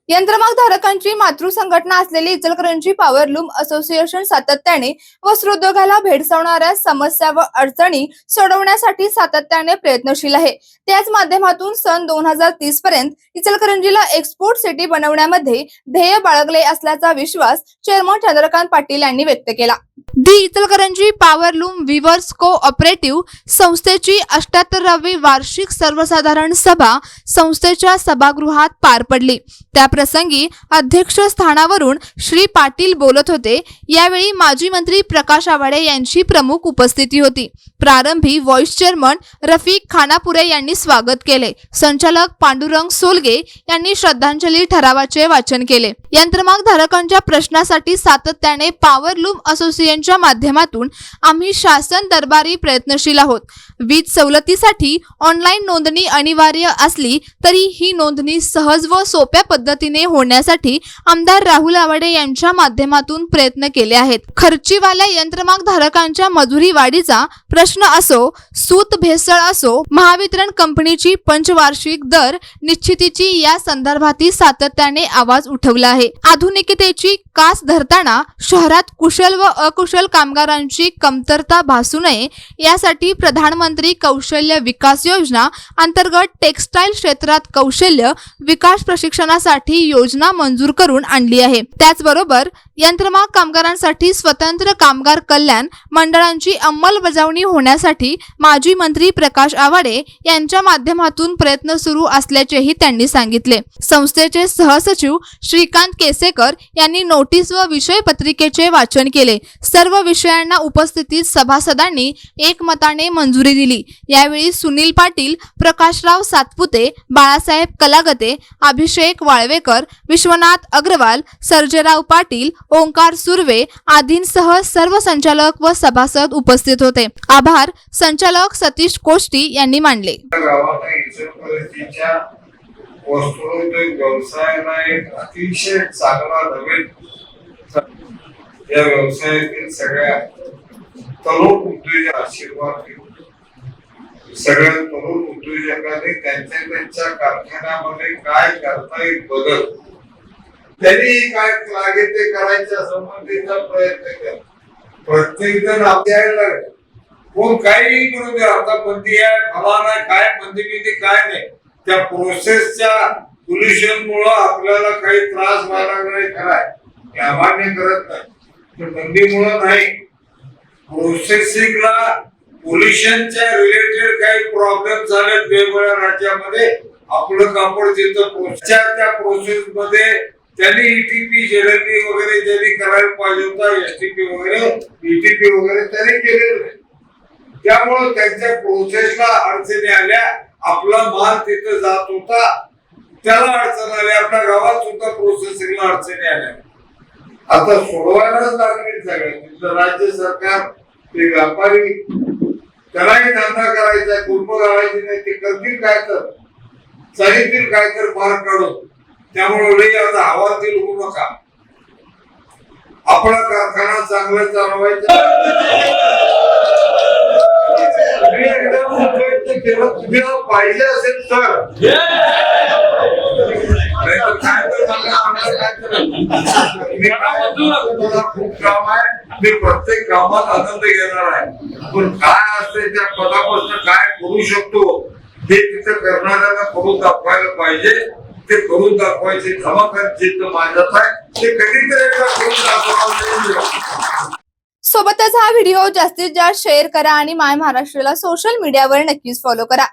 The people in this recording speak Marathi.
यंत्रमाग धारकांची मातृ संघटना असलेली इचलकरंजी पॉवरलूम असोसिएशन सातत्याने वस्त्रोद्योगाला भेडसावणाऱ्या समस्या व अडचणी सोडवण्यासाठी सातत्याने प्रयत्नशील आहे। त्याच माध्यमातून सन 2030 पर्यंत इचलकरंजीला एक्सपोर्ट सिटी बनवण्यामध्ये ध्येय बाळगले असल्याचा विश्वास चेअरमन चंद्रकांत पाटील यांनी व्यक्त केला। दी इचलकरंजी पॉवरलूम वीवर्स कोऑपरेटिव्ह संस्थेची 78वी वार्षिक सर्वसाधारण सभा संस्थेच्या सभागृहात पार पडली। त्याप्रसंगी अध्यक्षस्थानावरून श्री पाटील बोलत होते। यावेळी माजी मंत्री प्रकाश आवाडे यांची प्रमुख उपस्थिती होती। प्रारंभी व्हाईस चेअरमन रफिक खानापुरे यांनी स्वागत केले। संचालक पांडुरंग सोलगे यांनी श्रद्धांजली ठरावाचे वाचन केले। यंत्रमाग धारकांच्या प्रश्नासाठी सातत्याने पॉवरलूम असोसिएशनच्या माध्यमातून आम्ही शासन दरबारी प्रयत्नशील आहोत। वीज सवलतीसाठी ऑनलाईन नोंदणी अनिवार्य असली तरी ही नोंदणी सहज व सोप्या पद्धतीने होण्यासाठी आमदार राहुल आवाडे यांच्या माध्यमातून प्रयत्न केले आहेत। खर्चीवाल्या यंत्रमाग धारकांच्या मजुरी वाढीचा प्रश्न असो, सूत भेसळ असो, महावितरण कंपनीची पंचवार्षिक दर निश्चितीची या संदर्भात सातत्याने आवाज उठवला आहे। आधुनिकतेची कास धरताना शहरात कुशल व अकुशल कामगारांची कमतरता भासू नये यासाठी प्रधानमंत्री कौशल्य विकास योजना अंतर्गत टेक्सटाईल क्षेत्रात कौशल्य विकास प्रशिक्षणासाठी योजना मंजूर करून आणली आहे। त्याचबरोबर यंत्रमाग कामगारांसाठी स्वतंत्र कामगार कल्याण मंडळांची अंमलबजावणी होण्यासाठी माजी मंत्री प्रकाश आवाडे यांच्या माध्यमातून प्रयत्न सुरू असल्याचेही त्यांनी सांगितले। संस्थेचे सहसचिव श्रीकांत केसेकर यांनी नोटीस व विषय पत्रिकेचे वाचन केले। सर्व विषयांना उपस्थित सभासदांनी एकमताने मंजुरी दिली। यावेळी सुनील पाटील, प्रकाशराव सातपुते, बाळासाहेब कलागते, अभिषेक वाळवेकर, विश्वनाथ अग्रवाल, सर्जेराव पाटील, ओंकार सुर्वे आदींसह सर्व संचालक व सभासद उपस्थित होते। आभार संचालक सतीश कोष्टी यांनी मानले। वस्त्रोद्योग व्यवसायाला एक अतिशय चांगला नवीन या व्यवसायातील सगळ्या तरुण उद्योजक आशीर्वाद घेऊन सगळ्या तरुण उद्योजकांनी त्यांच्या कारखान्यामध्ये काय करता येईल बदल त्यांनी काय लागेल ते करायच्या संबंधीचा प्रयत्न केला। प्रत्येक जण आपल्याला कोण काही करू दे, आता बंदी आहे फलाना काय बंदी काय नाही, त्या प्रोसेसच्या पोल्युशन मुळे आपल्याला काही त्रास व्हायला नाही खराय अमान्य करत नाही, बंदीमुळे नाही। प्रोसेसिंगला पोल्युशनच्या रिलेटेड काही प्रॉब्लेम झाले वेगवेगळ्या राज्यामध्ये, आपलं कापड जिथं त्या प्रोसेस मध्ये त्यांनी ईटीपी जेएलपी वगैरे ज्यांनी करायला पाहिजे होता, एसटीपी वगैरे ईटीपी वगैरे त्यांनी केलेलं नाही। त्यामुळे त्यांच्या प्रोसेसला अडचणी आल्या, आपला माल तिथे जात होता त्याला अडचण आली, आपल्या गावात सुद्धा प्रोसेसिंगला अडचणी आल्या। आता सोडवायलाच लागतील सगळं, तिथलं राज्य सरकार ते व्यापारी त्यालाही धंदा करायचा, कुर्ब घालायची नाही, ते करतील काय तर चालतील काय तर मार्ग काढून। त्यामुळे आता हवातील होऊ नका, आपला कारखाना चांगला चालवायचा। तुम्हाला पाहिजे असेल तर खूप काम आहे, मी प्रत्येक कामात आनंद घेणार आहे, पण काय असते त्या पदापासून काय करू शकतो हे तिथे करणाऱ्याला करून दाखवायला पाहिजे। ते करून दाखवायचे खमाखत माझ्यात आहे, ते कधीतरी करून दाखवायचे। सोबतच हा व्हिडिओ जास्तीत जास्त शेअर करा आणि माय महाराष्ट्राला सोशल मीडियावर नक्कीच फॉलो करा।